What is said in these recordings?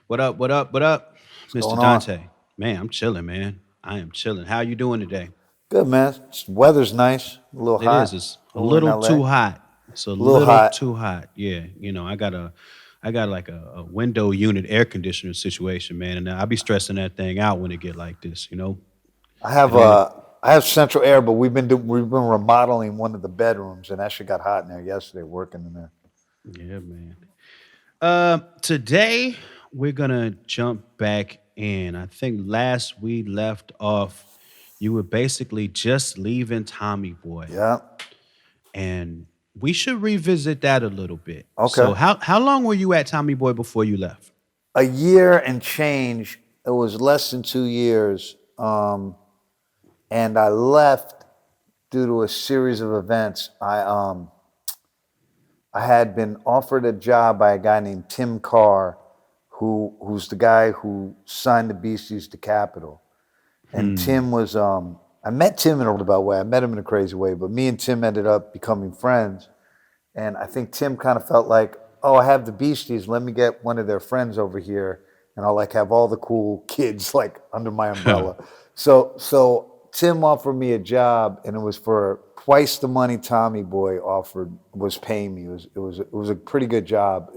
What up? What up? What up, What's Mr. going on? Dante? Man, I'm chilling, man. I am chilling. How you doing today? Good, man. Weather's nice. A little It is. hot It's a over in little LA. too hot. It's a A little little hot. too hot. Yeah. I got like a window unit air conditioner situation, man, and I be stressing that thing out when it get like this. I have And then, I have central air, but we've been remodeling one of the bedrooms, and that shit got hot in there yesterday. Working in there. yeah, man. Today we're gonna jump back in. I think last we left off, you were basically just leaving Tommy Boy, Yeah. and we should revisit that a little bit. So, Okay. how long were you at Tommy Boy before you left? A year and change. It was less than 2 years, and I left due to a series of events. I had been offered a job by a guy named Tim Carr, who's the guy who signed the Beasties to Capitol. And Hmm. Tim was I met Tim in a roundabout way. I met him in a crazy way, but me and Tim ended up becoming friends. And I think Tim kind of felt like, oh, I have the Beasties. Let me get one of their friends over here, and I'll like have all the cool kids like under my umbrella. So Tim offered me a job, and it was for twice the money Tommy Boy offered was paying me. It was a pretty good job.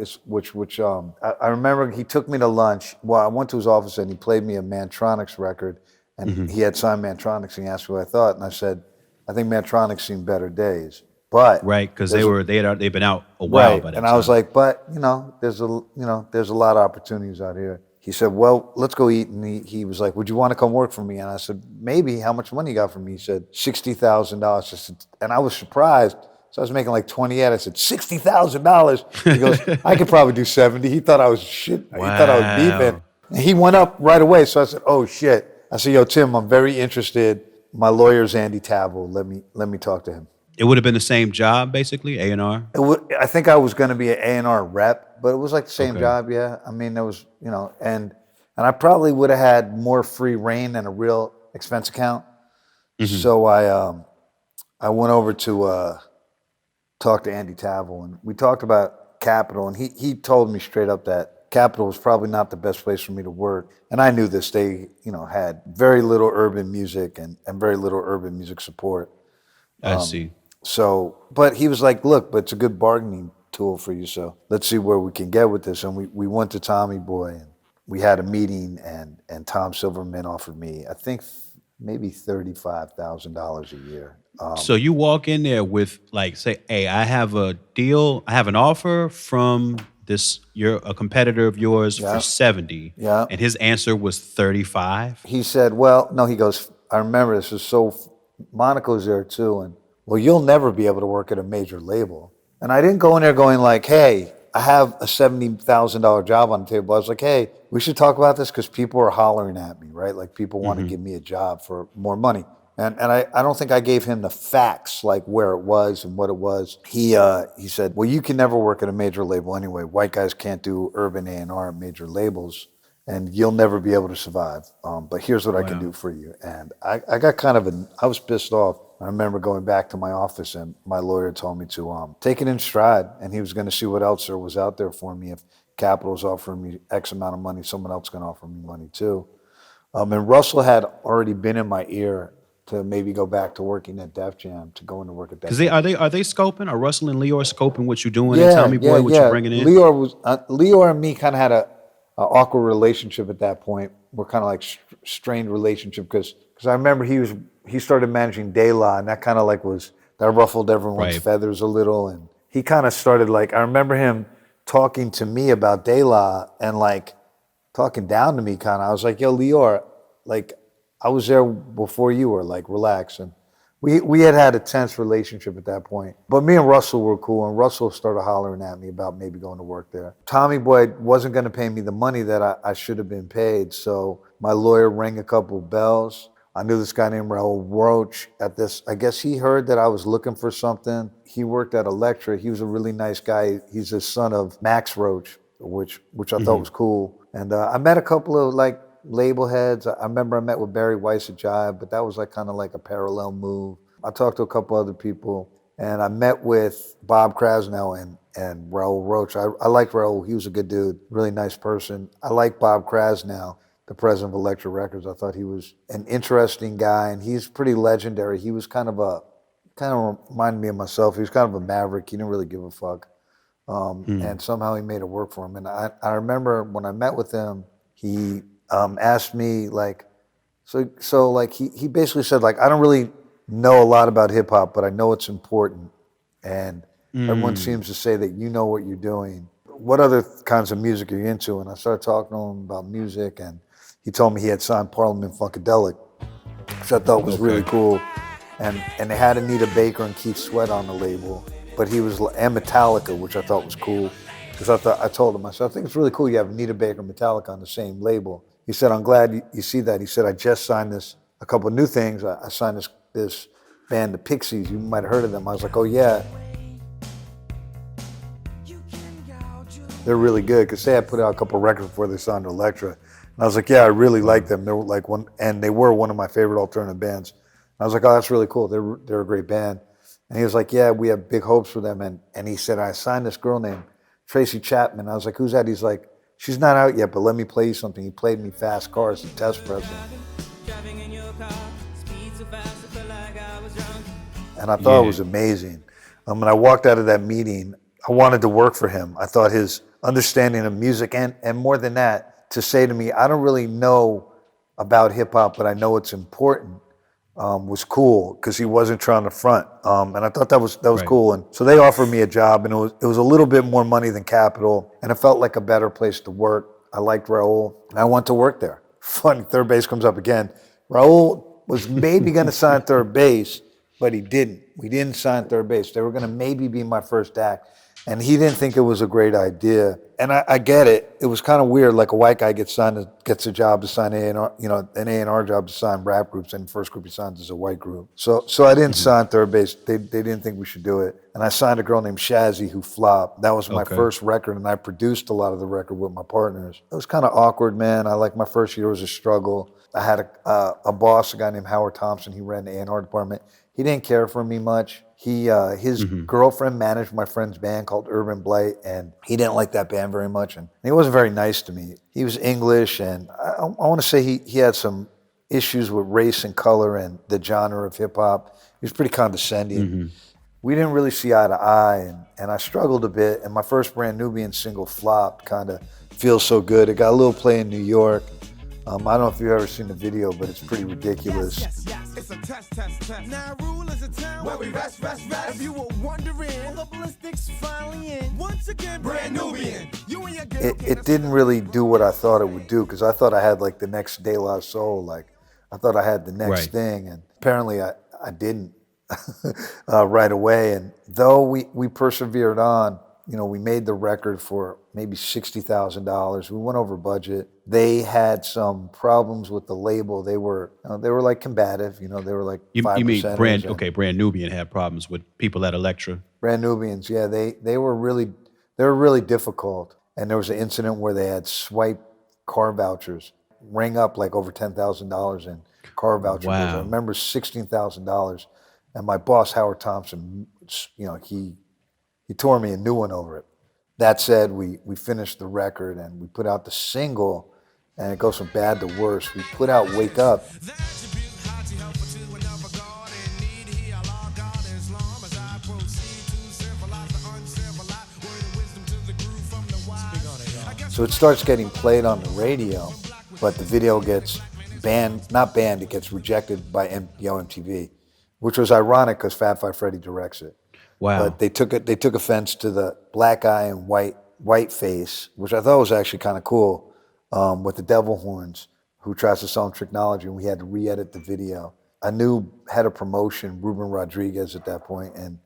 I remember he took me to lunch. Well, I went to his office and he played me a Mantronics record, and Hmm. he had signed Mantronics, and he asked me what I thought, and I said, I think Mantronics seen better days, but Right, because there's a they've been out a while right. by that And I was time. like, but there's a lot of opportunities out here. He said, well, let's go eat. And he was like, would you want to come work for me? And I said, maybe. How much money you got for me? He said, $60,000. I said, and I was surprised. So I was making like 28. I said, $60,000. He goes, I could probably do 70. He thought I was shit. He thought I was beefing. Wow. And he went up right away. So I said, oh shit. I said, yo, Tim, I'm very interested. My lawyer's Andy Tavel. Let me talk to him. It would have been the same job, basically, A&R. I think I was going to be an A&R rep, but it was like the same Okay. job. Yeah, I mean, there was, and I probably would have had more free reign than a real expense account. Hmm. So I went over to talk to Andy Tavel, and we talked about Capital, and he told me straight up that Capital was probably not the best place for me to work, and I knew this. They had very little urban music and very little urban music support. I see. So, but he was like, look, but it's a good bargaining tool for you. So let's see where we can get with this. And we went to Tommy Boy and we had a meeting, and Tom Silverman offered me, I think maybe $35,000 a year. So you walk in there with like, say, hey, I have a deal, I have an offer from this, you're a competitor of yours for Yeah. 70, Yeah. and his answer was 35. He said, well, no, he goes, I remember this was so, Monaco's there too. And well, you'll never be able to work at a major label. And I didn't go in there going like, hey, I have a $70,000 job on the table. I was like, hey, we should talk about this because people are hollering at me, right? Like people want to Hmm. give me a job for more money. And I don't think I gave him the facts, like where it was and what it was. He said, well, you can never work at a major label anyway. White guys can't do urban A&R at major labels, and you'll never be able to survive. But here's what I can Wow. do for you. And I got kind of I was pissed off. I remember going back to my office, and my lawyer told me to take it in stride, and he was going to see what else there was out there for me. If Capital's offering me X amount of money, someone else can offer me money too. And Russell had already been in my ear to maybe go back to working at Def Jam, to go into work at Because Def Jam. are they scoping? Are Russell and Leor scoping what you're doing at Yeah, Tommy yeah, Boy, what you're yeah. bringing in? Leor and me kind of had a awkward relationship at that point. We're kind of like strained relationship because I remember he started managing De La, and that kind of like was that ruffled everyone's Right. feathers a little, and he kind of started like I remember him talking to me about De La and like talking down to me kind of. I was like, yo, Leor, like I was there before you were, like relax. And we had a tense relationship at that point. But me and Russell were cool, and Russell started hollering at me about maybe going to work there. Tommy Boy wasn't going to pay me the money that I should have been paid, so my lawyer rang a couple of bells. I knew this guy named Raul Roach at this. I guess he heard that I was looking for something. He worked at Elektra. He was a really nice guy. He's the son of Max Roach, which I thought Hmm. was cool. And I met a couple of like label heads. I remember I met with Barry Weiss at Jive, but that was like kind of like a parallel move. I talked to a couple other people, And I met with Bob Krasnow and Raul Roach. I liked Raul. He was a good dude, really nice person. I like Bob Krasnow, the president of Elektra Records. I thought he was an interesting guy, and he's pretty legendary. He was kind of reminded me of myself. He was kind of a maverick. He didn't really give a fuck. And somehow he made it work for him. And I remember when I met with him, he asked me like, so like he basically said like, I don't really know a lot about hip hop, but I know it's important. And everyone seems to say that you know what you're doing. What other kinds of music are you into? And I started talking to him about music, and he told me he had signed Parliament Funkadelic, which I thought was really cool. And they had Anita Baker and Keith Sweat on the label, but he was, and Metallica, which I thought was cool. Because I told him, I said, I think it's really cool you have Anita Baker and Metallica on the same label. He said, I'm glad you see that. He said, I just signed a couple of new things. I signed this band, the Pixies. You might have heard of them. I was like, oh yeah. They're really good, because they had put out a couple of records before they signed to Elektra. And I was like, yeah, I really like them. They were like they were one of my favorite alternative bands. And I was like, oh, that's really cool. They're a great band. And he was like, yeah, we have big hopes for them. And he said, I signed this girl named Tracy Chapman. I was like, who's that? He's like, she's not out yet, but let me play you something. He played me Fast Cars, the test pressing. And I thought it was amazing. When I walked out of that meeting, I wanted to work for him. I thought his understanding of music, and more than that, to say to me, I don't really know about hip hop, but I know it's important, was cool, because he wasn't trying to front. And I thought that was cool. And so they offered me a job, and it was a little bit more money than Capitol, and it felt like a better place to work. I liked Raul, and I went to work there. Funny, third base comes up again. Raul was maybe going to sign third base, but he didn't. We didn't sign third base. They were going to maybe be my first act. And he didn't think it was a great idea. And I get it. It was kind of weird. Like a white guy gets a job to sign A&R, an A&R job to sign rap groups, and the first group he signs is a white group. So I didn't sign third base. They didn't think we should do it. And I signed a girl named Shazzy who flopped. That was my first record, and I produced a lot of the record with my partners. It was kind of awkward, man. My first year was a struggle. I had a boss, a guy named Howard Thompson. He ran the A&R department. He didn't care for me much. His girlfriend managed my friend's band called Urban Blight, and he didn't like that band very much, and he wasn't very nice to me. He was English, and I want to say he had some issues with race and color and the genre of hip hop. He was pretty condescending. We didn't really see eye to eye, and I struggled a bit, and my first Brand Nubian single flopped. Kind of Feels So Good. It got a little play in New York. I don't know if you've ever seen the video, but it's pretty ridiculous. It's a test. Now rule is a town where we rest. If you were wondering, the ballistics finally in. Once again, Brand Nubian. You and your girl It didn't really do what I thought it would do, because I thought I had like the next De La Soul. Like I thought I had the next thing, and apparently I didn't right away. And though we persevered on, we made the record for maybe $60,000. We went over budget. They had some problems with the label. They were like combative. They were like 5%. You mean Brand Nubian had problems with people at Elektra? Brand Nubians, yeah. They were really difficult. And there was an incident where they had swipe car vouchers, ring up like over $10,000 in car voucher bills. I remember $16,000. And my boss, Howard Thompson, he tore me a new one over it. That said, we finished the record, and we put out the single, and it goes from bad to worse. We put out Wake Up. So it starts getting played on the radio, but the video gets it gets rejected by MTV, which was ironic because Fab Five Freddy directs it. Wow. But they took offense to the black guy and white face, which I thought was actually kind of cool, with the devil horns, who tries to sell him Tricknology, and we had to re-edit the video. I knew head of promotion, Ruben Rodriguez, at that point, and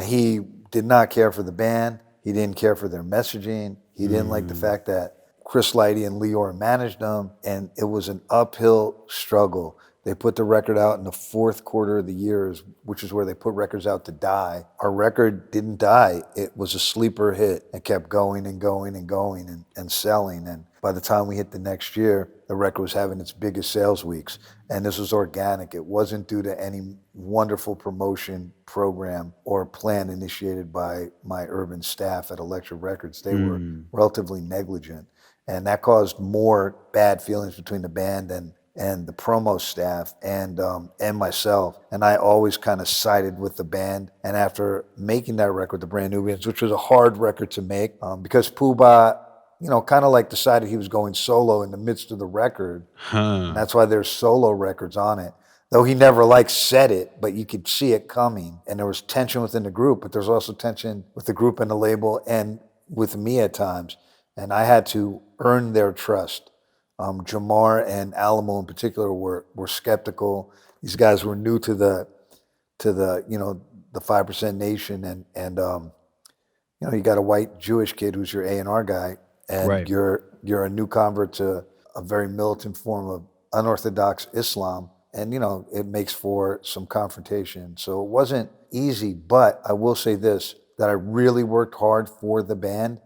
he did not care for the band. He didn't care for their messaging. He didn't like the fact that Chris Lighty and Leora managed them, and it was an uphill struggle. They put the record out in the fourth quarter of the year, which is where they put records out to die. Our record didn't die. It was a sleeper hit. It kept going and going and going and selling. And By the time we hit the next year, the record was having its biggest sales weeks. And this was organic. It wasn't due to any wonderful promotion program or plan initiated by my urban staff at Elektra Records. They were relatively negligent. And that caused more bad feelings between the band and the promo staff and myself. And I always kind of sided with the band. And after making that record, the Brand Nubians, which was a hard record to make, because Puba, kind of like decided he was going solo in the midst of the record. And that's why there's solo records on it. Though he never said it, but you could see it coming. And there was tension within the group, but there's also tension with the group and the label and with me at times. And I had to earn their trust. Jamar and Alamo in particular were skeptical. These guys were new to the 5% Nation, and you got a white Jewish kid who's your A&R guy, and Right. you're a new convert to a very militant form of unorthodox Islam, and it makes for some confrontation. So it wasn't easy, but I will say this, that I really worked hard for the band,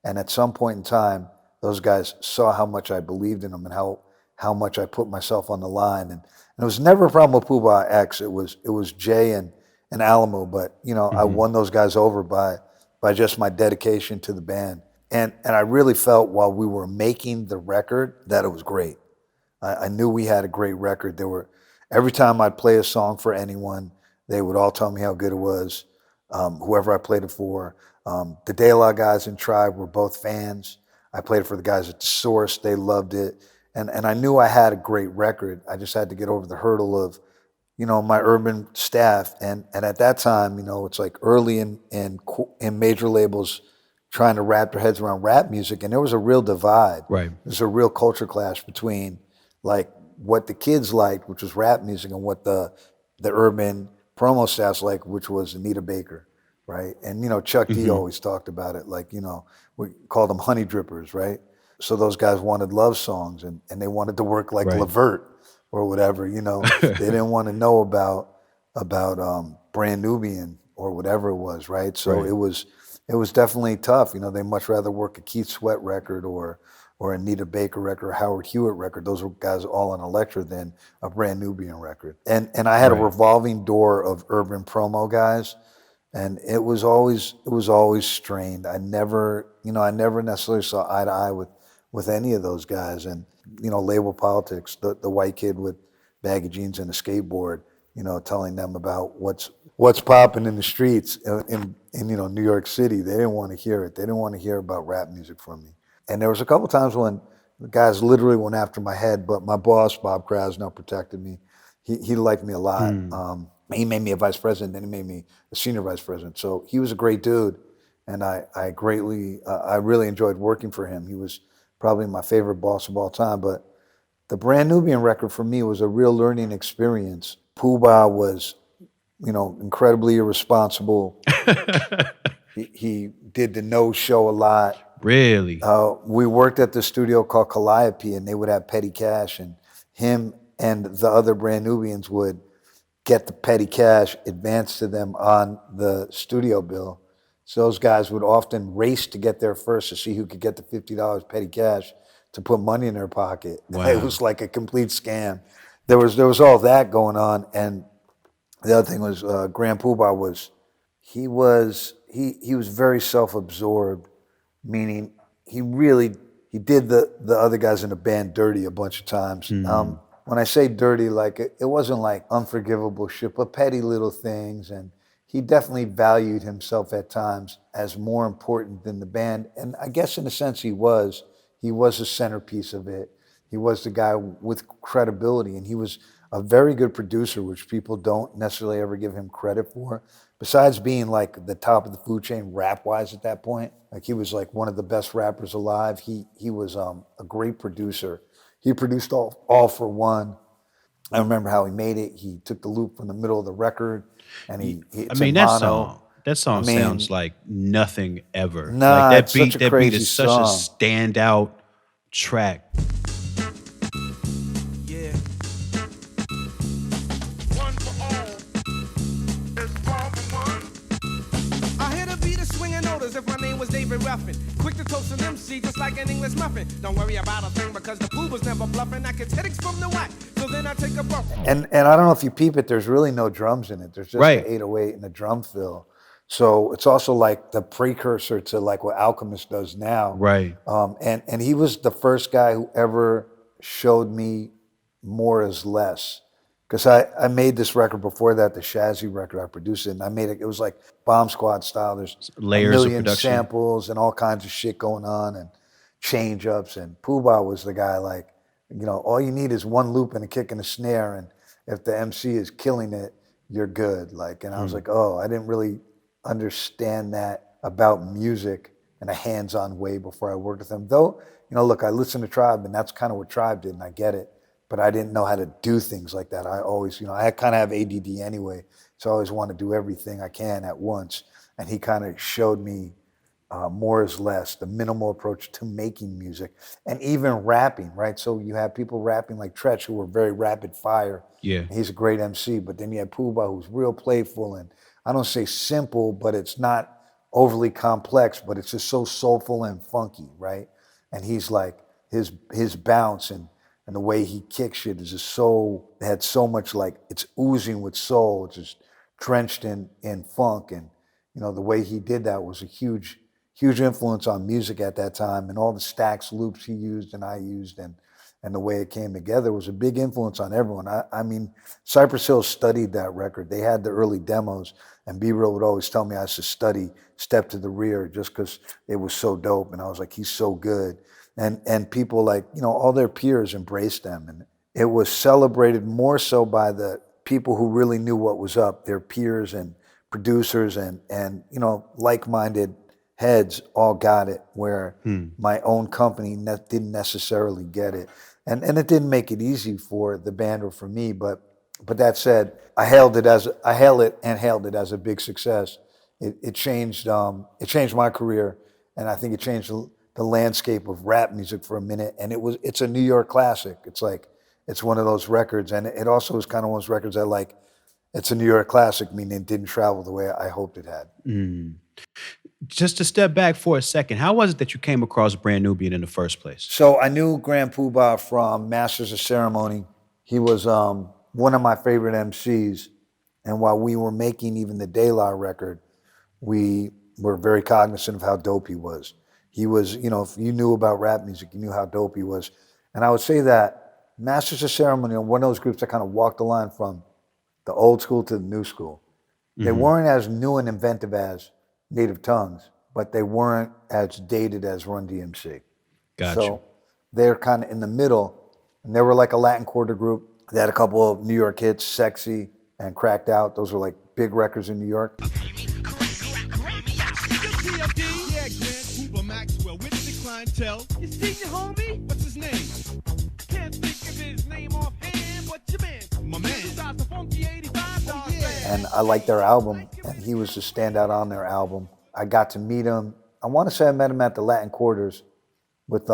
and at some point in time, those guys saw how much I believed in them and how much I put myself on the line. And it was never a problem with Puba X. It was Jay and Alamo, but I won those guys over by just my dedication to the band. And I really felt while we were making the record that it was great. I knew we had a great record. Every time I'd play a song for anyone, they would all tell me how good it was. Whoever I played it for. The De La guys in Tribe were both fans. I played it for the guys at The Source. They loved it. And I knew I had a great record. I just had to get over the hurdle of, my urban staff. And at that time, it's like early in major labels trying to wrap their heads around rap music. And there was a real divide. Right. There's a real culture clash between what the kids liked, which was rap music, and what the urban promo staffs liked, which was Anita Baker. Right. And, Chuck D always talked about it. We called them honey drippers. Right. So those guys wanted love songs and they wanted to work like Right. Levert or whatever, they didn't want to know about Brand Nubian or whatever it was. Right. So Right. it was definitely tough. They much rather work a Keith Sweat record or Anita Baker record or Howard Hewitt record. Those were guys all on Elektra than a Brand Nubian record. And I had a revolving door of urban promo guys. And it was always strained. I never necessarily saw eye to eye with any of those guys. And label politics, the white kid with baggy jeans and a skateboard, telling them about what's popping in the streets in New York City. They didn't want to hear it. They didn't want to hear about rap music from me. And there was a couple times when the guys literally went after my head, but my boss, Bob Krasno, protected me. He liked me a lot. He made me a vice president, then he made me a senior vice president. So he was a great dude, and I really enjoyed working for him. He was probably my favorite boss of all time. But the Brand Nubian record for me was a real learning experience. Puba was, incredibly irresponsible. He did the no show a lot. Really? We worked at the studio called Calliope, and they would have petty cash, and him and the other Brand Nubians would get the petty cash advanced to them on the studio bill. So those guys would often race to get there first to see who could get the $50 petty cash to put money in their pocket. Wow. It was like a complete scam. There was all that going on, and the other thing was Grand Puba was very self-absorbed, meaning he did the other guys in the band dirty a bunch of times. When I say dirty, it wasn't like unforgivable shit, but petty little things. And he definitely valued himself at times as more important than the band. And I guess in a sense he was the centerpiece of it. He was the guy with credibility, and he was a very good producer, which people don't necessarily ever give him credit for. Besides being the top of the food chain rap-wise at that point, he was one of the best rappers alive. He was a great producer. He produced all for One. I remember how he made it. He took the loop from the middle of the record, and that song sounds like nothing ever. Nah, that it's beat, such a that beat crazy is such song. a standout track. Yeah. One for all. It's all for one. I hear the beat is swinging on as if my name was David Ruffin. Quick to toast an MC just like an English muffin. Don't worry about a thing because the Puba's never bluffing. I get headaches from the whack, so then I take a bump. And I don't know if you peep it, there's really no drums in it. There's just Right. an 808 and a drum fill. So it's also like the precursor to like what Alchemist does now. Right. And he was the first guy who ever showed me more is less. Because I made this record before that, the Shazzy record, I produced it, and I made it, it was like Bomb Squad style. There's Layers a of million production. samples and all kinds of shit going on and change ups. And Puba was the guy like, you know, all you need is one loop and a kick and a snare. And if the MC is killing it, you're good. Like, and I was like, oh, I didn't really understand that about music in a hands-on way before I worked with him. Though, you know, look, I listened to Tribe, and that's kind of what Tribe did, and I get it. But I didn't know how to do things like that. I always, you know, I kind of have ADD anyway, so I always want to do everything I can at once. And he kind of showed me more is less, the minimal approach to making music, and even rapping, right? So you have people rapping like Tretch, who were very rapid fire. Yeah. He's a great MC, but then you have Puba, who's real playful, and I don't say simple, but it's not overly complex, but it's just so soulful and funky, right? And he's like, his bounce and the way he kicks shit is just so, had so much like, it's oozing with soul, it's just drenched in funk. And, you know, the way he did that was a huge influence on music at that time. And all the stacks, loops he used and I used and the way it came together was a big influence on everyone. I mean, Cypress Hill studied that record. They had the early demos, and B-Real would always tell me I should study Step to the Rear just because it was so dope. And I was like, he's so good. And people like, you know, all their peers embraced them. And it was celebrated more so by the people who really knew what was up, their peers and producers and you know, like-minded heads all got it, where my own company didn't necessarily get it. And it didn't make it easy for the band or for me, but that said, I hailed it as a big success. It changed my career, and I think it changed the landscape of rap music for a minute. And it's a New York classic. It's one of those records, and it also is kind of one of those records that like, it's a New York classic, meaning it didn't travel the way I hoped it had. Just to step back for a second, how was it that you came across Brand Nubian in the first place? So I knew Grand Puba from Masters of Ceremony. He was one of my favorite MCs. And while we were making even the De La record, we were very cognizant of how dope he was. He was, you know, if you knew about rap music, you knew how dope he was. And I would say that Masters of Ceremony are one of those groups that kind of walked the line from the old school to the new school. They weren't as new and inventive as Native Tongues, but they weren't as dated as Run DMC. Gotcha. So they're kind of in the middle, and they were like a Latin Quarter group. They had a couple of New York hits, Sexy and Cracked Out. Those were like big records in New York. Yeah, Grand Puba Maxwell with the clientele. You see your homie? What's his name? Can't think of his name offhand. What's your man? My man. The funky 85 And I liked their album, and he was a standout on their album. I got to meet him. I want to say I met him at the Latin Quarters with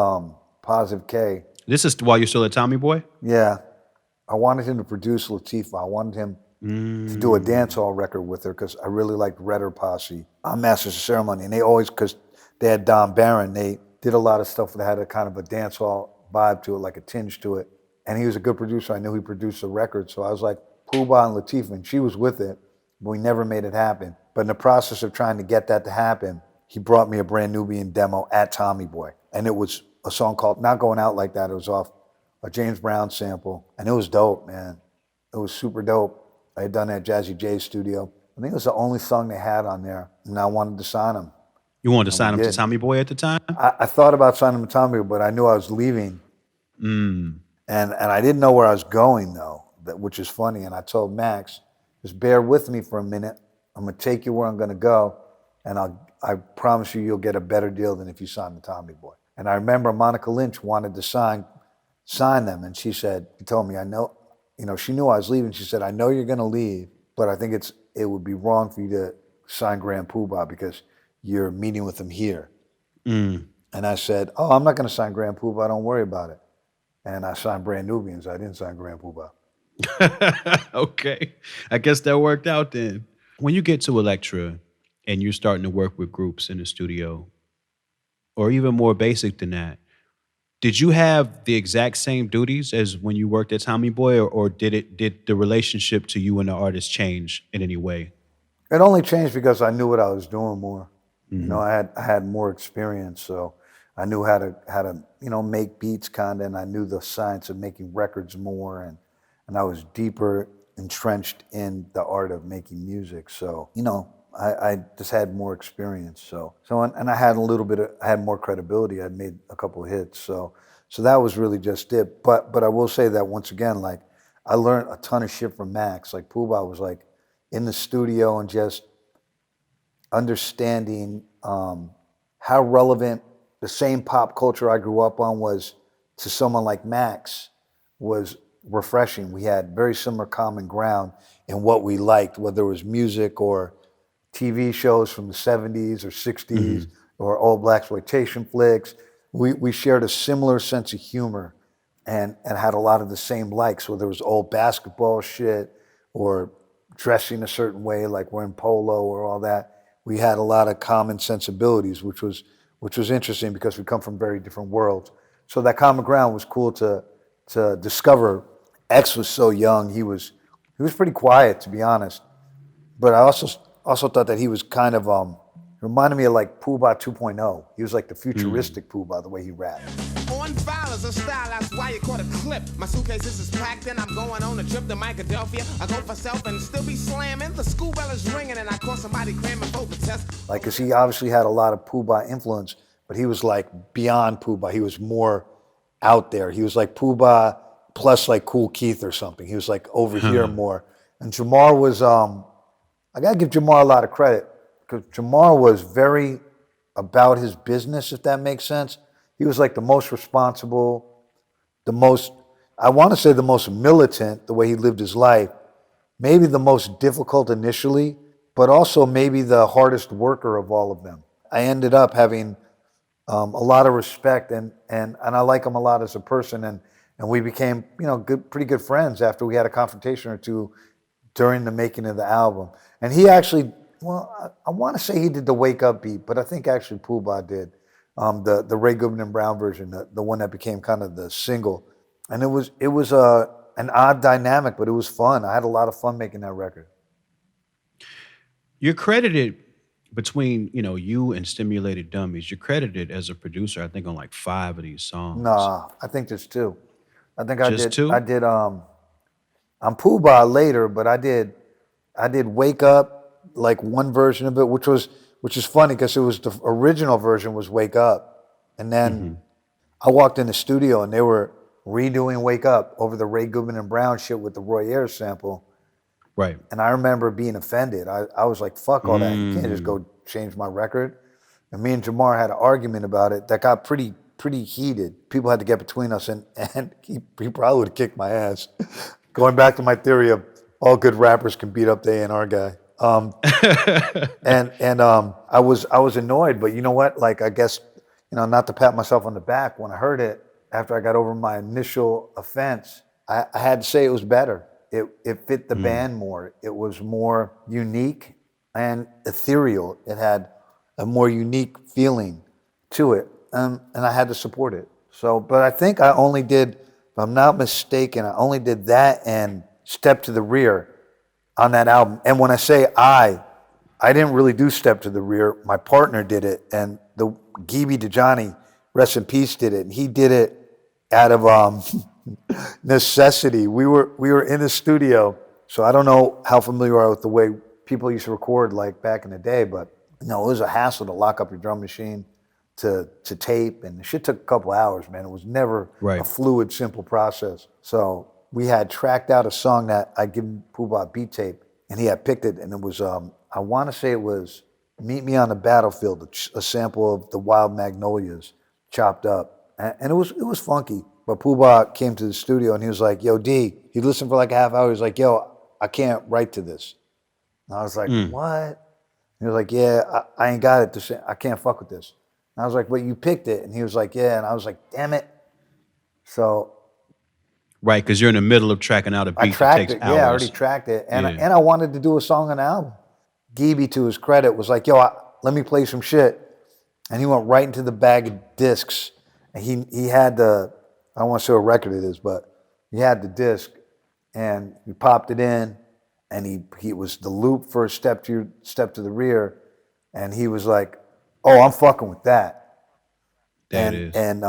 Positive K. This is while you're still at Tommy Boy? Yeah. I wanted him to produce Latifah. I wanted him to do a dancehall record with her because I really liked Redder Posse on Masters of Ceremony. And they always, because they had Don Barron, they did a lot of stuff that had a kind of a dancehall vibe to it, like a tinge to it. And he was a good producer. I knew he produced the record. So I was like, Puba and Latifah, and she was with it, but we never made it happen. But in the process of trying to get that to happen, he brought me a Brand Nubian demo at Tommy Boy. And it was a song called Not Going Out Like That. It was off a James Brown sample. And it was dope, man. It was super dope. I had done that at Jazzy J's studio. I think it was the only song they had on there, and I wanted to sign him. You wanted to sign him to did. Tommy Boy at the time? I thought about signing him to Tommy, but I knew I was leaving. And I didn't know where I was going, though, which is funny. And I told Max, just bear with me for a minute. I'm going to take you where I'm going to go, and I promise you'll get a better deal than if you signed the Tommy Boy. And I remember Monica Lynch wanted to sign them, and she told me, I know, you know, she knew I was leaving. She said, I know you're going to leave, but I think it would be wrong for you to sign Grand Puba because you're meeting with him here. And I said, oh, I'm not going to sign Grand Puba. Don't worry about it. And I signed Brand Nubians. I didn't sign Grand Puba. Okay. I guess that worked out then. When you get to Elektra and you're starting to work with groups in the studio, or even more basic than that, did you have the exact same duties as when you worked at Tommy Boy, or did the relationship to you and the artist change in any way? It only changed because I knew what I was doing more. You know, I had more experience, so I knew how to make beats kind of, and I knew the science of making records more, and I was deeper entrenched in the art of making music. So I just had more experience. And I had I had more credibility. I'd made a couple of hits, so that was really just it. But I will say that once again, like I learned a ton of shit from Max. Like Puba was like in the studio and just understanding how relevant the same pop culture I grew up on was to someone like Max was refreshing. We had very similar common ground in what we liked, whether it was music or TV shows from the 70s or 60s or old blaxploitation flicks. We shared a similar sense of humor and had a lot of the same likes, whether it was old basketball shit or dressing a certain way, like wearing polo or all that. We had a lot of common sensibilities, which was interesting because we come from very different worlds. So that common ground was cool to discover. X was so young; he was pretty quiet, to be honest. But I also thought that he was kind of reminded me of like Puba 2.0. He was like the futuristic Puba, the way he rapped. On file is a style, that's why you caught a clip. My suitcases is packed and I'm going on a trip to Philadelphia. I go for self and still be slamming. The school bell is ringing and I caught somebody cramming for the test. Like, cause he obviously had a lot of Puba influence, but he was like beyond Puba. He was more out there. He was like Puba plus like Kool Keith or something. He was like over here more. And Jamar was, I gotta give Jamar a lot of credit because Jamar was very about his business, if that makes sense. He was like the most responsible, I want to say the most militant, the way he lived his life, maybe the most difficult initially, but also maybe the hardest worker of all of them. I ended up having a lot of respect and I like him a lot as a person, and we became pretty good friends after we had a confrontation or two during the making of the album. And he actually, I want to say he did the Wake Up beat, but I think actually Puba did. The Ray Goodman and Brown version, the one that became kind of the single. And it was an odd dynamic, but it was fun. I had a lot of fun making that record. You're credited between you and Stimulated Dummies. You're credited as a producer, I think, on like 5 of these songs. Nah, I think there's 2. I think Just 2? I did on Puba later, but I did Wake Up, like one version of it, which is funny because it was the original version was Wake Up. And then I walked in the studio and they were redoing Wake Up over the Ray Goodman and Brown shit with the Roy Ayers sample. Right. And I remember being offended. I was like, fuck all that. You can't just go change my record. And me and Jamar had an argument about it that got pretty heated. People had to get between us and he probably would have kicked my ass. Going back to my theory of all good rappers can beat up the A&R guy. I was annoyed, but you know what? Like, I guess, not to pat myself on the back, when I heard it, after I got over my initial offense, I had to say it was better. It fit the band more. It was more unique and ethereal. It had a more unique feeling to it. And I had to support it. So, but I think I only did, if I'm not mistaken, I only did that and Step to the Rear on that album. And when I say I didn't really do Step to the Rear. My partner did it, and the Gibi Dejani, rest in peace, did it. And he did it out of necessity. We were in the studio, so I don't know how familiar you are with the way people used to record like back in the day, but it was a hassle to lock up your drum machine to tape, and the shit took a couple hours, man. It was never a fluid, simple process. So we had tracked out a song that I given Puba a beat tape, and he had picked it, and it was, I want to say it was Meet Me on the Battlefield, a sample of the Wild Magnolias chopped up. And it was funky. But Puba came to the studio and he was like, yo, D, he listened for like a half hour. He was like, yo, I can't write to this. And I was like, what? He was like, yeah, I ain't got it. I can't fuck with this. And I was like, well, you picked it. And he was like, yeah. And I was like, damn it. So. Right, because you're in the middle of tracking out a beat that takes hours. Yeah, I already tracked it. And I wanted to do a song on the album. Geeby, to his credit, was like, yo, let me play some shit. And he went right into the bag of discs. And he had the, I don't want to say what record it is, but he had the disc and he popped it in and he was the loop for a step to the rear. And he was like, oh, I'm fucking with that. There it is. And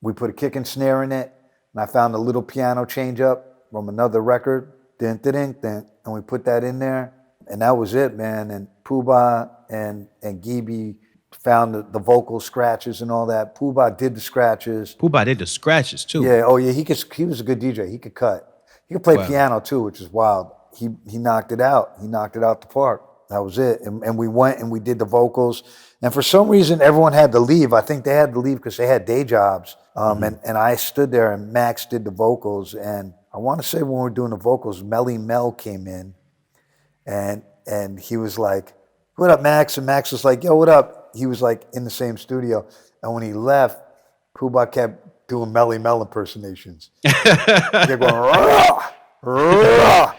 we put a kick and snare in it. And I found a little piano change up from another record. Dun, dun, dun, dun, and we put that in there. And that was it, man. And Puba and Geeby found the vocal scratches and all that. Puba did the scratches. Puba did the scratches too. Yeah, oh yeah, he was a good DJ. He could cut. He could play piano too, which is wild. He knocked it out. He knocked it out the park. That was it. And we went and we did the vocals. And for some reason, everyone had to leave. I think they had to leave because they had day jobs. And I stood there and Max did the vocals. And I want to say when we were doing the vocals, Melly Mel came in and he was like, what up, Max? And Max was like, yo, what up? He was like in the same studio. And when he left, Puba kept doing Melly Mel impersonations. He kept going, rah, rah,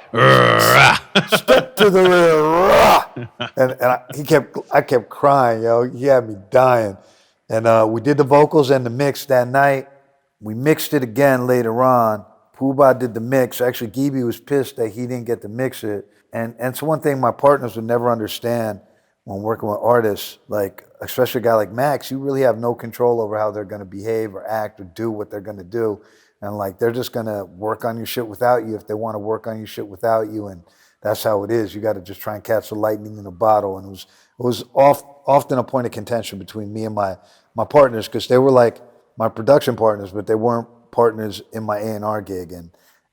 step to the rear, rah. And I kept crying, yo. He had me dying. And we did the vocals and the mix that night. We mixed it again later on. Puba did the mix. Actually, Geeby was pissed that he didn't get to mix it. And it's one thing my partners would never understand when working with artists, like especially a guy like Max, you really have no control over how they're going to behave or act or do what they're going to do. And like, they're just going to work on your shit without you if they want to work on your shit without you. And that's how it is. You got to just try and catch the lightning in a bottle. And it was often a point of contention between me and my partners, because they were like my production partners, but they weren't partners in my A&R gig.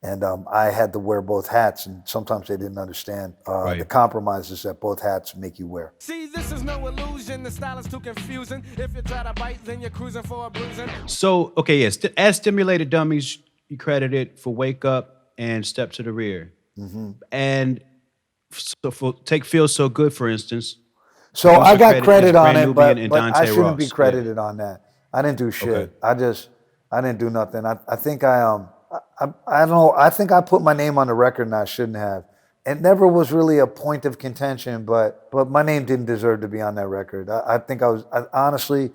And I had to wear both hats, and sometimes they didn't understand the compromises that both hats make you wear. See, this is no illusion. The style is too confusing. If you try to bite, then you're cruising for a bruising. So, okay, yes, as Stimulated Dummies, you credited for Wake Up and Step to the Rear. Mm-hmm. And so for Take Feels So Good, for instance. So I got credit on Brand it, but Nubian I shouldn't be Ross. credited on that. I didn't do shit. Okay. I didn't do nothing. I think I don't know. I think I put my name on the record and I shouldn't have. It never was really a point of contention, but my name didn't deserve to be on that record. I think honestly,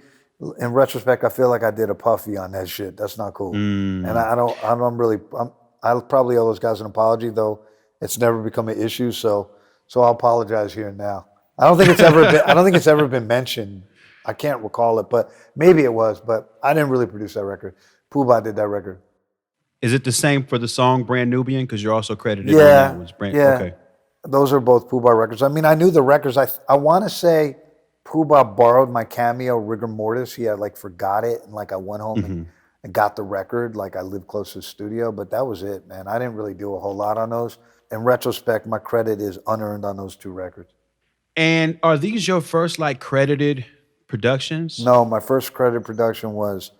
in retrospect, I feel like I did a puffy on that shit. That's not cool. And I'll probably owe those guys an apology, though it's never become an issue. So I'll apologize here and now. I don't think it's ever been mentioned. I can't recall it, but maybe it was. But I didn't really produce that record. Puba did that record. Is it the same for the song Brand Nubian? Because you're also credited on Yeah, that one. yeah. Okay. Those are both Puba records. I mean, I knew the records. I want to say Puba borrowed my cameo, Rigor Mortis. He had like forgot it, and like I went home and got the record. Like I lived close to the studio, but that was it, man. I didn't really do a whole lot on those. In retrospect, my credit is unearned on those two records. And are these your first like credited productions? No, my first credited production was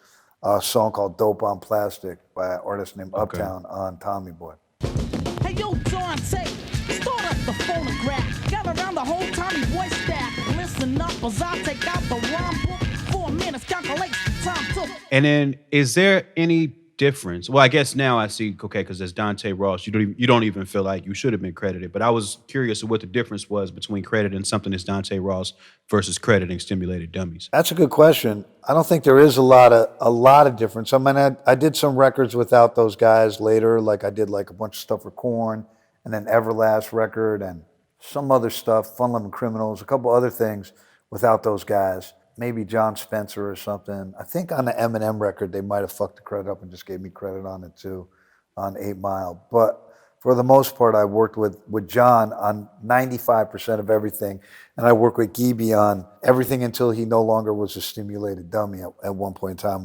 a song called Dope on Plastic by an artist named Uptown on Tommy Boy. Hey, yo, Dante, start up the phonograph. Gather around the whole Tommy Boy staff. Listen up as I take out the rhyme book. 4 minutes, calculate the time took. And then is there any difference? Well, I guess now I see, okay, because as Dante Ross, you don't even feel like you should have been credited. But I was curious of what the difference was between crediting something as Dante Ross versus crediting Stimulated Dummies. That's a good question. I don't think there is a lot of difference. I mean, I did some records without those guys later. Like I did like a bunch of stuff for Korn, and then Everlast record, and some other stuff, Fun Loving Criminals, a couple other things without those guys. Maybe John Spencer or something. I think on the Eminem record, they might have fucked the credit up and just gave me credit on it too, on 8 Mile. But for the most part, I worked with John on 95% of everything. And I worked with Geeby on everything until he no longer was a Stimulated Dummy. At one point in time,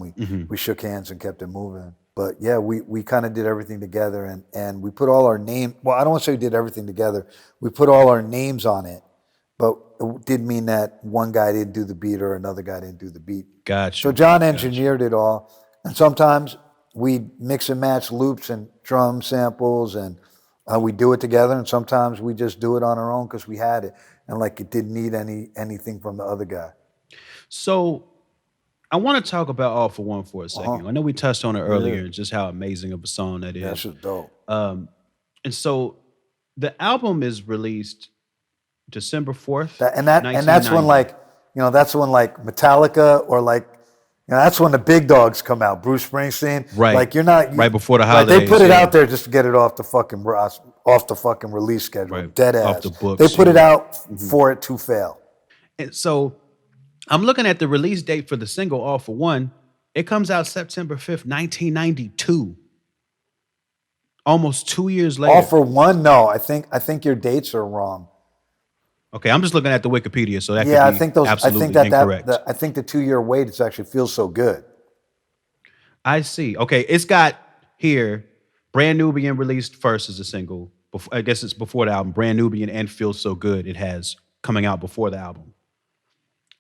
we shook hands and kept it moving. But yeah, we kind of did everything together, and we put all our name. Well, I don't want to say we did everything together. We put all our names on it. But it did mean that one guy didn't do the beat or another guy didn't do the beat. Gotcha. So John engineered it all. And sometimes we mix and match loops and drum samples, and we do it together. And sometimes we just do it on our own because we had it. And like it didn't need anything from the other guy. So I want to talk about All for One for a second. I know we touched on it earlier, just how amazing of a song that is. That's just dope. And so the album is released December 4th, And that's when 1990. that's when like Metallica or like that's when the big dogs come out. Bruce Springsteen, Right. Like you're not Right before the Right, they holidays, put it yeah. out there just to get it off the fucking release schedule. Right, Dead off ass. the books, They put it yeah. out for it to fail. And so I'm looking at the release date for the single All For One. It comes out September 5th, 1992. Almost 2 years later. All for one? No, I think your dates are wrong. Okay, I'm just looking at the Wikipedia, so that Yeah, could I be think those. I absolutely think incorrect. I think the 2 year wait is actually feels so good. I see. Okay, it's got here Brand Nubian released first as a single. I guess it's before the album. Brand Nubian and Feels So Good it has coming out before the album.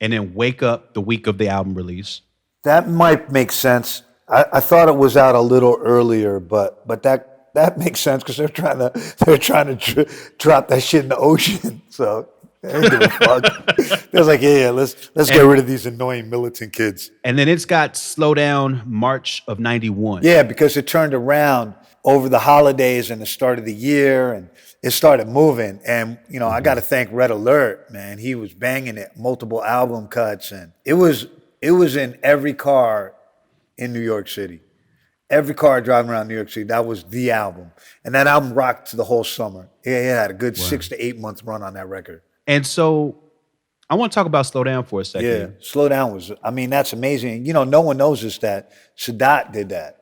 And then Wake Up the week of the album release. That might make sense. I thought it was out a little earlier, but that makes sense because they're trying to drop that shit in the ocean. So they don't give a fuck. They're like, yeah, let's get rid of these annoying militant kids. And then it's got Slow Down March of 91. Yeah, because it turned around over the holidays and the start of the year, and it started moving. And I got to thank Red Alert, man. He was banging it, multiple album cuts, and it was in every car in New York City. Every car driving around New York City, that was the album. And that album rocked the whole summer. It had a good 6 to 8 month run on that record. And so I want to talk about Slow Down for a second. Yeah, Slow Down that's amazing. No one knows this, that Sadat did that.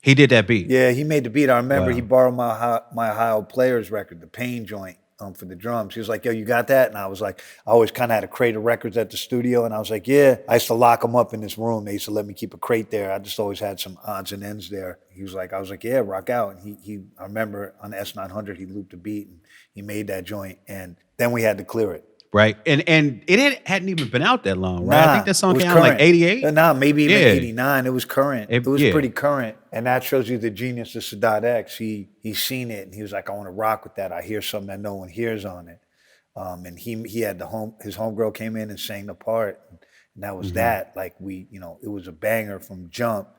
He did that beat. Yeah, he made the beat. I remember Wow. he borrowed my Ohio Players record, the Pain joint, for the drums. He was like, yo, you got that? And I was like, I always kind of had a crate of records at the studio. And I was like, yeah. I used to lock them up in this room. They used to let me keep a crate there. I just always had some odds and ends there. I was like, yeah, rock out. And I remember on the S900, he looped a beat and he made that joint. And then we had to clear it. Right. And it hadn't even been out that long, right? I think that song it was came out like current. 88. Nah, maybe even Yeah. 89. It was current. It was Yeah. pretty current. And that shows you the genius of Sadat X. He's seen it and he was like, I want to rock with that. I hear something that no one hears on it. And he had his homegirl came in and sang the part. And that was that. Like it was a banger from jump.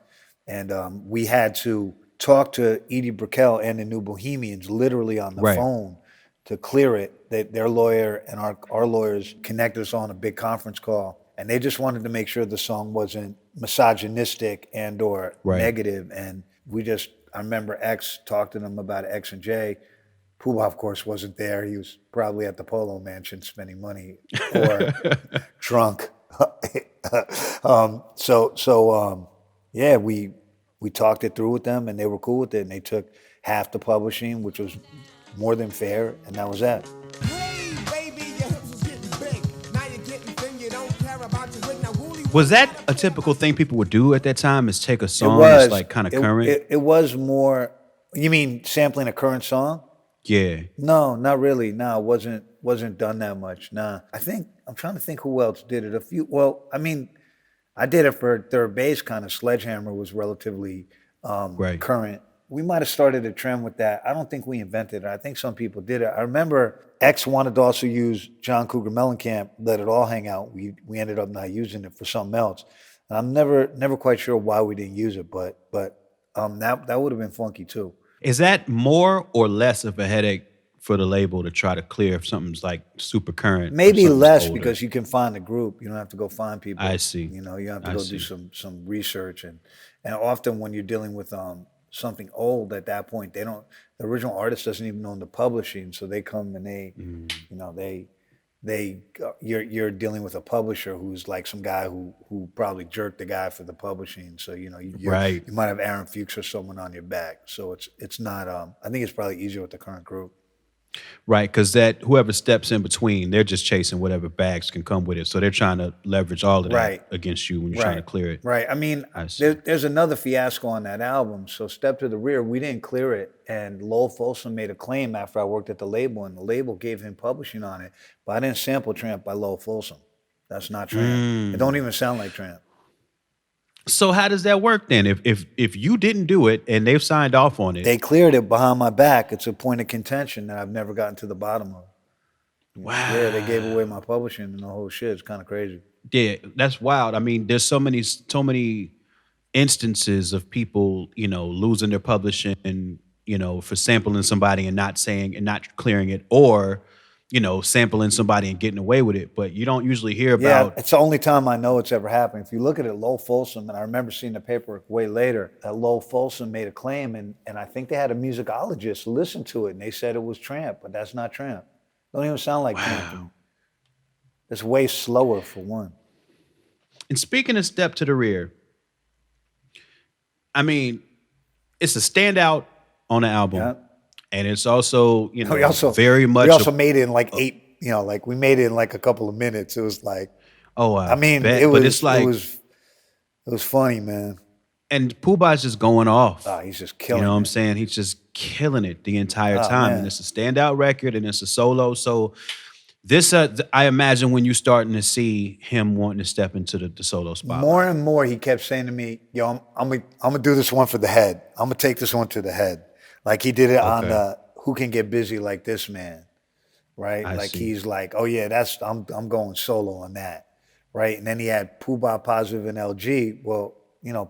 And we had to talk to Edie Brickell and the New Bohemians literally on the Right. phone to clear it. Their lawyer and our lawyers connected us on a big conference call. And they just wanted to make sure the song wasn't misogynistic and or Right. negative. And I remember X talked to them about X and J. Puba, of course, wasn't there. He was probably at the Polo Mansion spending money or drunk. Yeah, we talked it through with them and they were cool with it. And they took half the publishing, which was more than fair. And that was that. Hey, baby, your hips was getting big. Now you're getting thin, you don't care about your weight. Now, Wooly, Was that a typical thing people would do at that time? Is take a song It was that's like kind of current? It was more. You mean sampling a current song? Yeah. No, not really. No, it wasn't done that much. Nah. I'm trying to think who else did it. I did it for Third Base kind of. Sledgehammer was relatively Right. current. We might have started a trend with that. I don't think we invented it. I think some people did it. I remember X wanted to also use John Cougar Mellencamp, Let It All Hang Out. We ended up not using it for something else. And I'm never quite sure why we didn't use it, but that would have been funky too. Is that more or less of a headache for the label to try to clear if something's like super current? or Maybe something's less older? because you can find the group. You don't have to go find people. I see. You have to I go see. do some research and often when you're dealing with something old at that point, the original artist doesn't even own the publishing, so they come and you're dealing with a publisher who's like some guy who probably jerked the guy for the publishing. So Right. you might have Aaron Fuchs or someone on your back. So it's not. I think it's probably easier with the current group. Right, because that whoever steps in between, they're just chasing whatever bags can come with it. So they're trying to leverage all of that Right. against you when you're trying to clear it. Right. I mean, I see. there's another fiasco on that album. So Step to the Rear, we didn't clear it. And Lowell Folsom made a claim after I worked at the label, and the label gave him publishing on it. But I didn't sample Tramp by Lowell Folsom. That's not Tramp. It don't even sound like Tramp. So how does that work then? If you didn't do it and they've signed off on it, They cleared it behind my back. It's a point of contention that I've never gotten to the bottom of. wow. Yeah, they gave away my publishing and the whole shit. It's kind of crazy. Yeah, that's wild. I mean, there's so many instances of people, losing their publishing, for sampling somebody and not saying and not clearing it, or sampling somebody and getting away with it. But you don't usually hear Yeah, about. it's the only time I know it's ever happened. If you look at it, Lowell Folsom, and I remember seeing the paperwork way later, that Lowell Folsom made a claim, and I think they had a musicologist listen to it, and they said it was Tramp, but that's not Tramp. Don't even sound like Tramp to me. It's way slower for one. And speaking of Step to the Rear, I mean, it's a standout on the album. Yeah. And it's also, very much. We also made it in like eight, we made it in like a couple of minutes. It was like, I mean, it was, but it's like, it was funny, man. And Puba's just going off. Oh, he's just killing it. You know what I'm saying? He's just killing it the entire time. Man. And it's a standout record and it's a solo. So this, I imagine when you're starting to see him wanting to step into the solo spot. More and more, he kept saying to me, yo, I'm gonna do this one for the head. I'm gonna take this one to the head. Like he did it on the Who Can Get Busy Like This Man, right? I see. He's like, oh yeah, I'm going solo on that, right? And then he had Puba, Positive, and LG. Well,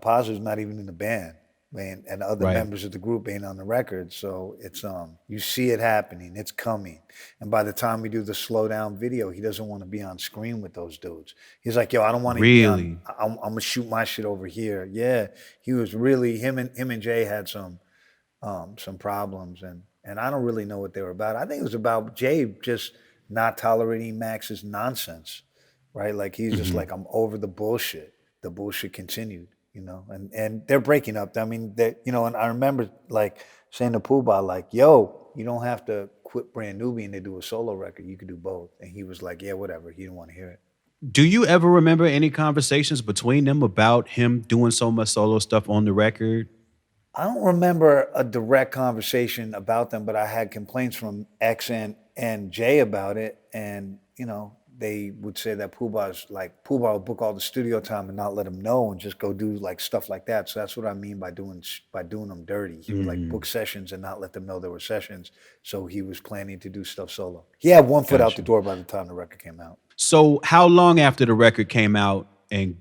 Positive's not even in the band, man, and the other members of the group ain't on the record. So it's you see it happening, it's coming. And by the time we do the Slow Down video, he doesn't want to be on screen with those dudes. He's like, yo, I don't want to be on, I'm gonna shoot my shit over here. Yeah, he was really him and Jay had some problems, and I don't really know what they were about. I think it was about Jay just not tolerating Max's nonsense, right? Like he's just like, I'm over the bullshit. The bullshit continued, and they're breaking up. I mean, and I remember like saying to Puba, like, yo, you don't have to quit Brand Nubian to do a solo record. You could do both. And he was like, yeah, whatever. He didn't want to hear it. Do you ever remember any conversations between them about him doing so much solo stuff on the record? I don't remember a direct conversation about them, but I had complaints from X and Jay about it. And, they would say that Puba would book all the studio time and not let him know and just go do like stuff like that. So that's what I mean by doing them dirty. He would like book sessions and not let them know there were sessions. So he was planning to do stuff solo. He had one foot out the door by the time the record came out. So how long after the record came out and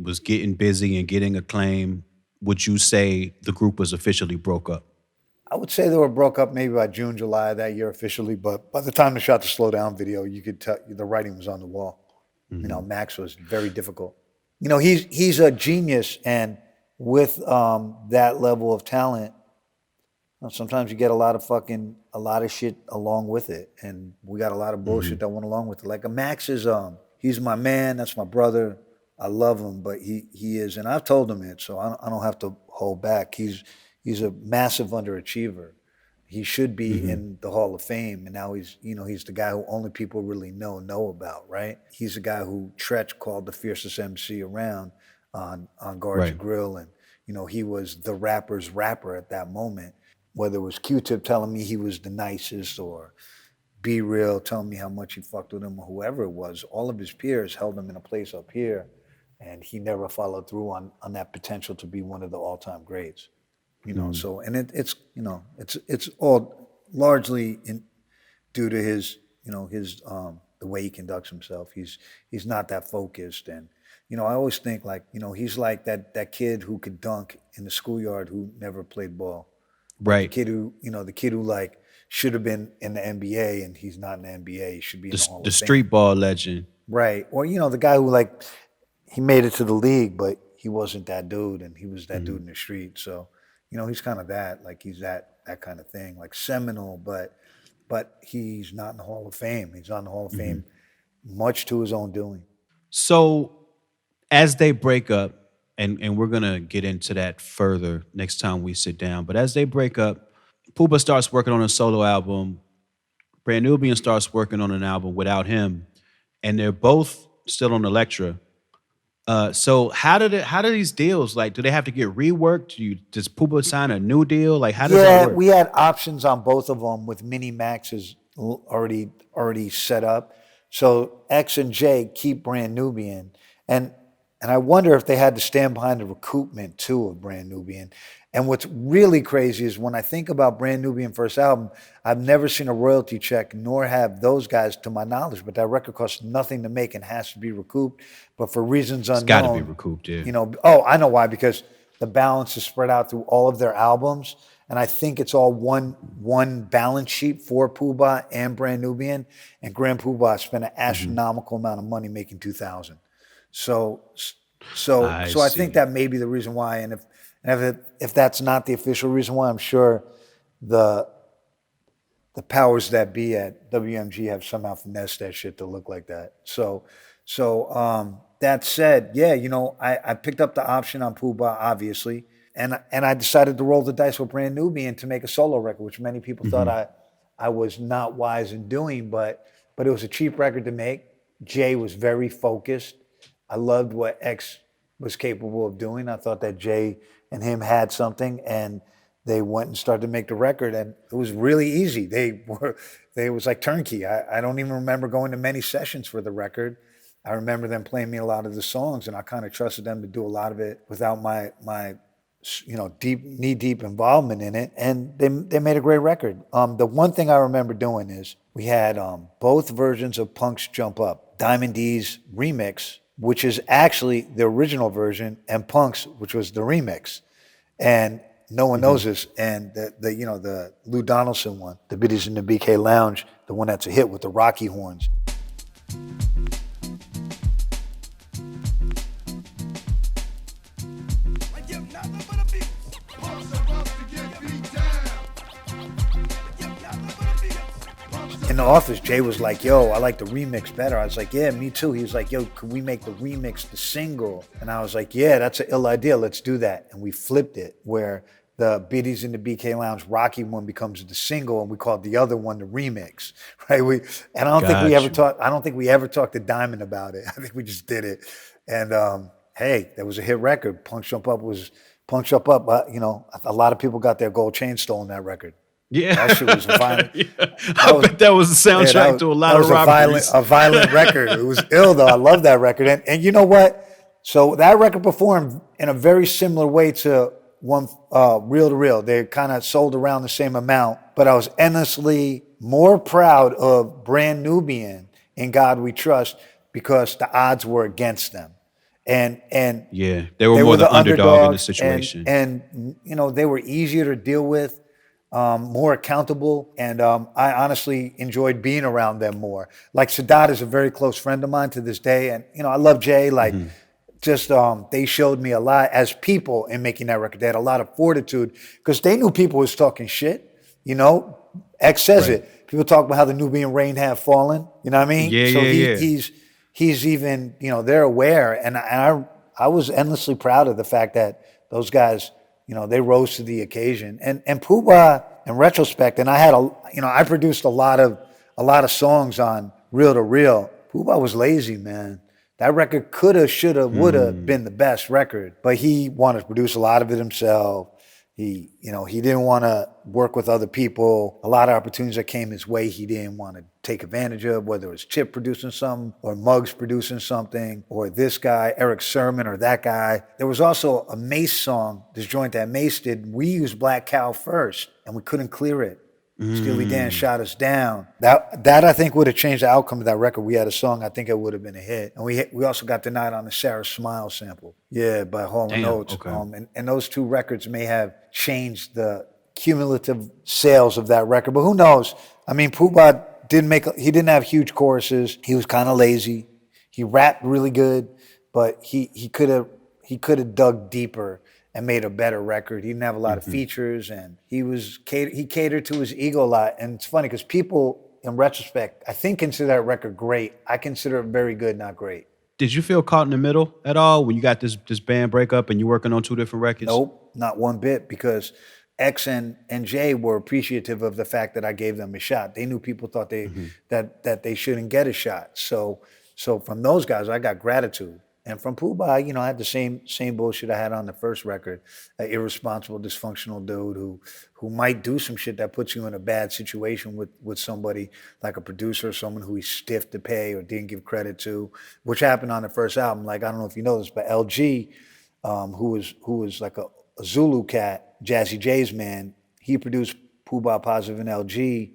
was getting busy and getting acclaim would you say the group was officially broke up? I would say they were broke up maybe by June, July of that year officially, but by the time they shot the Slow Down video, you could tell the writing was on the wall. Max was very difficult. He's a genius, and with that level of talent, sometimes you get a lot of shit along with it, and we got a lot of bullshit that went along with it. Like Max is, he's my man, that's my brother. I love him, but he is, and I've told him it, so I don't have to hold back. He's a massive underachiever. He should be in the Hall of Fame, and now he's the guy who only people really know about, right? He's a guy who Tretch called the fiercest MC around on Guard Your Grill, and he was the rapper's rapper at that moment. Whether it was Q-Tip telling me he was the nicest, or Be Real telling me how much he fucked with him, or whoever it was, all of his peers held him in a place up here, and he never followed through on that potential to be one of the all-time greats. So, and it's all largely due to his the way he conducts himself. He's not that focused, and I always think like he's like that kid who could dunk in the schoolyard who never played ball. Right. The kid who like should have been in the NBA and he's not in the NBA. He should be in the Hall of Fame. The street ball legend. Right. Or the guy who like he made it to the league, but he wasn't that dude, and he was that dude in the street. So. He's kind of that, like he's that kind of thing, like seminal, but he's not in the Hall of Fame. He's not in the Hall of Fame, much to his own doing. So as they break up, and we're gonna get into that further next time we sit down, but as they break up, Puba starts working on a solo album, Brand Nubian starts working on an album without him, and they're both still on Elektra. So how do these deals, like, do they have to get reworked? Does Puba sign a new deal? Like, how does that work? We had options on both of them with Mini Maxes already set up. So X and J keep Brand Nubian, and I wonder if they had to stand behind the recoupment too of Brand Nubian. And what's really crazy is when I think about Brand Nubian first album, I've never seen a royalty check, nor have those guys to my knowledge, but that record costs nothing to make and has to be recouped. But for reasons unknown. It's got to be recouped, yeah. I know why, because the balance is spread out through all of their albums. And I think it's all one balance sheet for Puba and Brand Nubian. And Grand Puba spent an astronomical amount of money making 2000. So I I think see. that may be the reason why. And if that's not the official reason why, I'm sure the powers that be at WMG have somehow finessed that shit to look like that. That said, yeah, I picked up the option on Puba, obviously, and I decided to roll the dice with Brand Nubian to make a solo record, which many people thought I was not wise in doing, but it was a cheap record to make. Jay was very focused. I loved what X was capable of doing. I thought that Jay and him had something, and they went and started to make the record, and it was really easy. They was like turnkey. I don't even remember going to many sessions for the record. I remember them playing me a lot of the songs, and I kind of trusted them to do a lot of it without my knee-deep involvement in it, and they made a great record. The one thing I remember doing is we had both versions of Punk's Jump Up, Diamond D's remix, which is actually the original version, and Punk's, which was the remix. And no one knows this, and the Lou Donaldson one, the Biddies in the BK Lounge, the one that's a hit with the Rocky horns. In the office, Jay was like, yo, I like the remix better. I was like, yeah, me too. He was like, yo, could we make the remix the single? And I was like, yeah, that's an ill idea. Let's do that. And we flipped it where the Biddies in the BK Lounge Rocky one becomes the single, and we called the other one the remix, right? I don't think we ever talked to Diamond about it. I think we just did it. And hey, that was a hit record. Punk Jump Up. A lot of people got their gold chain stolen that record. Yeah, that shit was violent. Yeah. I bet that was the soundtrack to a lot of robberies. A violent record. It was ill though. I love that record. And you know what? So that record performed in a very similar way to one Reel to Reel. They kind of sold around the same amount, but I was endlessly more proud of Brand Nubian In God We Trust because the odds were against them. And yeah, they were more the underdog in the situation. And they were easier to deal with. More accountable, and I honestly enjoyed being around them more. Like Sadat is a very close friend of mine to this day, and I love Jay. Like, they showed me a lot as people in making that record. They had a lot of fortitude because they knew people was talking shit. X says it. People talk about how the Nubian rain had fallen. You know what I mean? Yeah, He's even they're aware, and I was endlessly proud of the fact that those guys. They rose to the occasion. And Puba, in retrospect, and I had I produced a lot of songs on Reel to Reel. Puba was lazy, man. That record coulda, shoulda, woulda been the best record, but he wanted to produce a lot of it himself. He didn't want to work with other people. A lot of opportunities that came his way, he didn't want to take advantage of, whether it was Chip producing something or Muggs producing something or this guy, Eric Sermon, or that guy. There was also a Mace song, this joint that Mace did. We used Black Cow first, and we couldn't clear it. Steely Dan shot us down. That I think would have changed the outcome of that record. We had a song, I think it would have been a hit. And we also got denied on the Sarah Smile sample. Yeah, by Hall & Oates. Okay. And those two records may have changed the cumulative sales of that record. But who knows? I mean, Puba he didn't have huge choruses. He was kind of lazy. He rapped really good, but he could have dug deeper and made a better record. He didn't have a lot of features, and he catered to his ego a lot. And it's funny because people, in retrospect, I think consider that record great. I consider it very good, not great. Did you feel caught in the middle at all when you got this band breakup and you're working on two different records? Nope, not one bit, because X and Jay were appreciative of the fact that I gave them a shot. They knew people thought that they shouldn't get a shot. So from those guys, I got gratitude. And from Puba, I had the same bullshit I had on the first record. An irresponsible, dysfunctional dude who might do some shit that puts you in a bad situation with somebody like a producer or someone who he's stiff to pay or didn't give credit to, which happened on the first album. Like, I don't know if you know this, but LG, who was like a Zulu cat, Jazzy J's man, he produced Puba, Positive, and LG,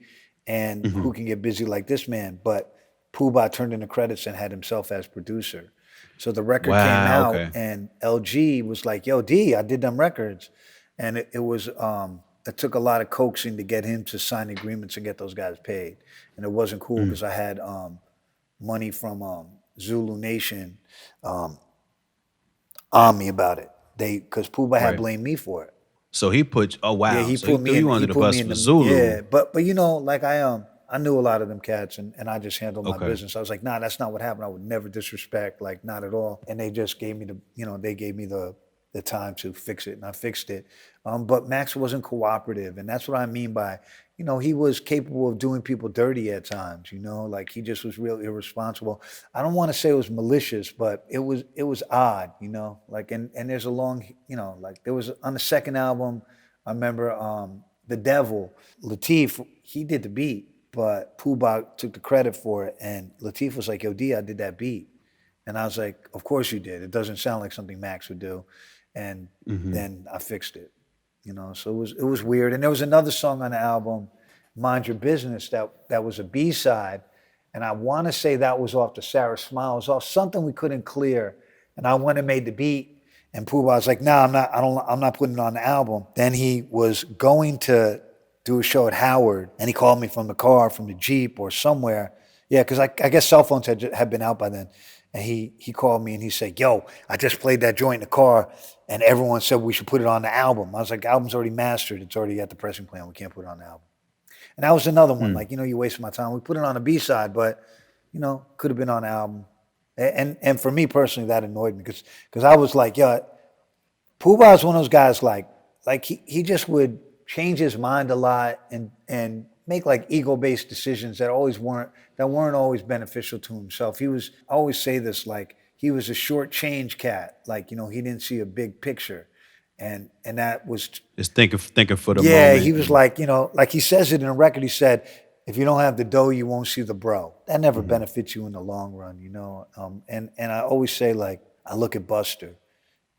and Who Can Get Busy Like This Man? But Puba turned in the credits and had himself as producer. So the record came out, and LG was like, yo, D, I did them records. And it was it took a lot of coaxing to get him to sign agreements and get those guys paid, and it wasn't cool because I had money from Zulu Nation on me about it. Because Puba had Right. blamed me for it. So he put, oh wow, Yeah, he so put he me threw in. you under He the put bus me in for the Zulu. yeah. But you know, like I knew a lot of them cats, and I just handled my Okay. business. I was like, nah, that's not what happened. I would never disrespect, like not at all. And they just gave me they gave me the time to fix it, and I fixed it. But Max wasn't cooperative, and that's what I mean by, he was capable of doing people dirty at times. Like he just was real irresponsible. I don't want to say it was malicious, but it was odd. Like and there's a long, like there was on the second album. I remember the Devil, Latif, he did the beat, but Pooh Bah took the credit for it, and Latif was like, "Yo, D, I did that beat," and I was like, "Of course you did. It doesn't sound like something Max would do," and then I fixed it. So it was weird. And there was another song on the album, "Mind Your Business," that was a B-side, and I want to say that was off the Sarah Smile. It was off something we couldn't clear, and I went and made the beat. And Pooh Bah was like, "Nah, I'm not putting it on the album." Then he was going to do a show at Howard, and he called me from the car, from the Jeep or somewhere. Yeah, because I guess cell phones had been out by then. And he called me and he said, "Yo, I just played that joint in the car, and everyone said we should put it on the album." I was like, "Album's already mastered. It's already at the pressing plant. We can't put it on the album." And that was another one. Like, you wasted my time. We put it on a B-side, but, could have been on the album. And for me personally, that annoyed me because I was like, "Yo, Pooh Bah is one of those guys like he just would change his mind a lot and make like ego-based decisions that weren't always beneficial to himself. I always say this, like he was a short change cat. Like, he didn't see a big picture. And that was Just thinking for the yeah, moment. he was like, like he says it in a record, he said, "If you don't have the dough, you won't see the bro." That never benefits you in the long run, and I always say, like, I look at Buster,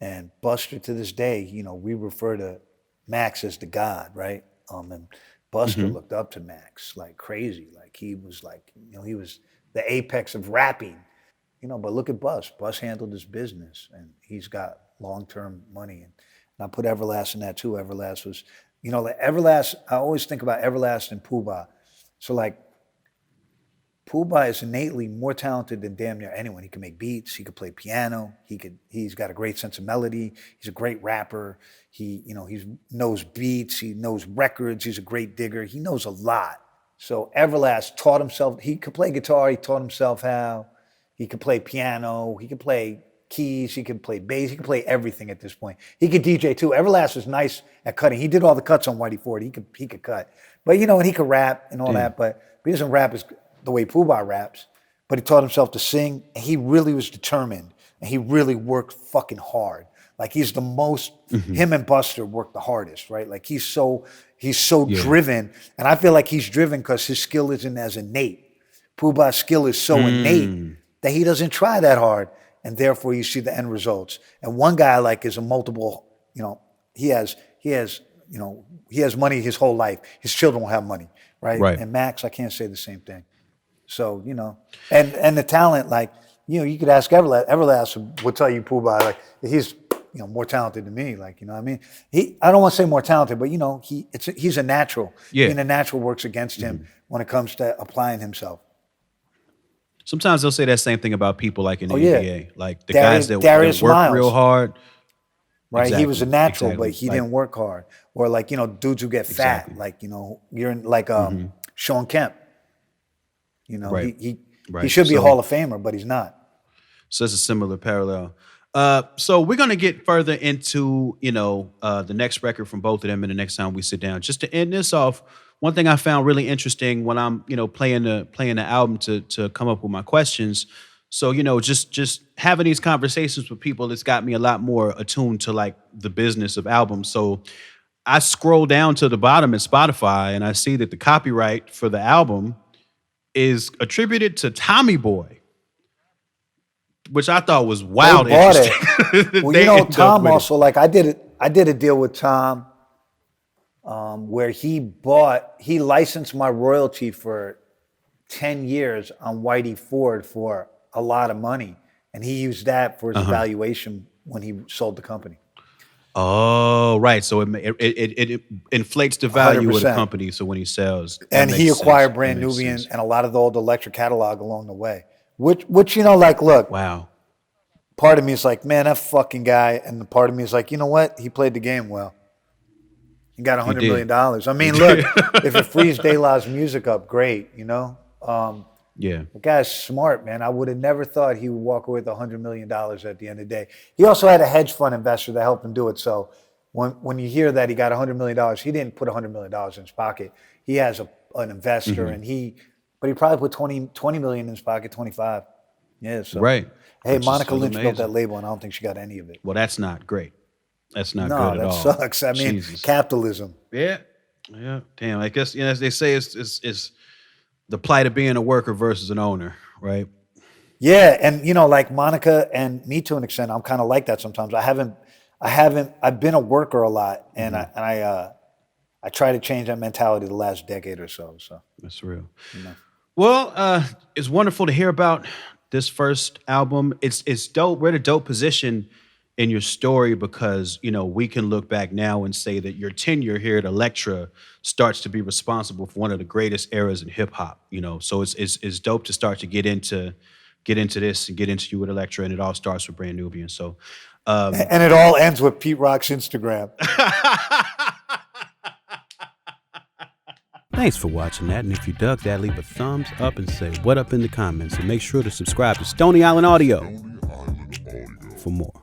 and Buster to this day, we refer to Max as the God, right? And Buster looked up to Max like crazy. Like he was like, he was the apex of rapping, but look at Bus. Bus handled his business and he's got long-term money. And I put Everlast in that too. Everlast was, like Everlast, I always think about Everlast and Pooh Bah. So like Pooh Bah is innately more talented than damn near anyone. He can make beats. He could play piano. He's got a great sense of melody. He's a great rapper. He knows beats. He knows records. He's a great digger. He knows a lot. So Everlast taught himself. He could play guitar. He taught himself how. He could play piano. He could play keys. He could play bass. He could play everything at this point. He could DJ too. Everlast was nice at cutting. He did all the cuts on Whitey Ford. He could cut. But and he could rap and all that. But he doesn't rap as the way Pooh Bah raps, but he taught himself to sing, and he really was determined, and he really worked fucking hard. Like he's the most, him and Buster worked the hardest, right? Like he's so driven, and I feel like he's driven because his skill isn't as innate. Pooh Bah's skill is so innate that he doesn't try that hard, and therefore you see the end results. And one guy like is a multiple, he has money his whole life. His children will have money, right? And Max, I can't say the same thing. So, and the talent, like, you could ask Everlast. Everlast would tell you Pooh Bah, like, he's, more talented than me. Like, what I mean? I don't want to say more talented, but, he's a natural. Yeah. And the natural works against him when it comes to applying himself. Sometimes they'll say that same thing about people like in the yeah. NBA. Like the guys that Darius work Miles. real hard. Right? Exactly, He was a natural, exactly. but he Like- didn't work hard. Or like, dudes who get fat, Exactly. like, you're in, like Sean Kemp. Right. He Right. should be a So- Hall of Famer, but he's not. So it's a similar parallel. So we're gonna get further into the next record from both of them in the next time we sit down. Just to end this off, one thing I found really interesting when I'm playing the album to come up with my questions. So just having these conversations with people, it's got me a lot more attuned to like the business of albums. So I scroll down to the bottom in Spotify and I see that the copyright for the album is attributed to Tommy Boy, which I thought was wild They bought interesting. Well, They ended up Tom with it. also, like I did a deal with Tom where he licensed my royalty for 10 years on Whitey Ford for a lot of money. And he used that for his valuation when he sold the company. Oh, right. So it inflates the value of the 100%. company. So when he sells, that And he makes sense. acquired That Brand makes Nubian sense. and a lot of the old Elektra catalog along the way. Which you know, like, look, Wow. part of me is like, man, that fucking guy, and the part of me is like, you know what? He played the game well. He got $100 did. million. I mean, look, if it frees De La's music up, great, you know? Yeah. The guy's smart, man. I would have never thought he would walk away with $100 million at the end of the day. He also had a hedge fund investor that helped him do it. So when you hear that he got $100 million, he didn't put $100 million in his pocket. He has an investor, Mm-hmm. and but he probably put 20 million in his pocket, 25. Yeah, so. Right. Hey, Which is Monica still Lynch built amazing. that label, and I don't think she got any of it. Well, that's not great. That's not No, good at that all. sucks. I mean, Jesus. capitalism. Yeah. Yeah. Damn. I guess, as they say, it's the plight of being a worker versus an owner, right? Yeah, and you know, like Monica and me to an extent, I'm kind of like that sometimes. I've been a worker a lot, and I try to change that mentality the last decade or so. So That's real. Well, it's wonderful to hear about this first album. It's dope. We're in a dope position in your story because, we can look back now and say that your tenure here at Elektra starts to be responsible for one of the greatest eras in hip hop, So it's dope to start to get into this and get into you with Elektra, and it all starts with Brand Nubian. So and it all ends with Pete Rock's Instagram. Thanks for watching that, and if you dug that, leave a thumbs up and say what up in the comments, and make sure to subscribe to Stony Island Audio for more.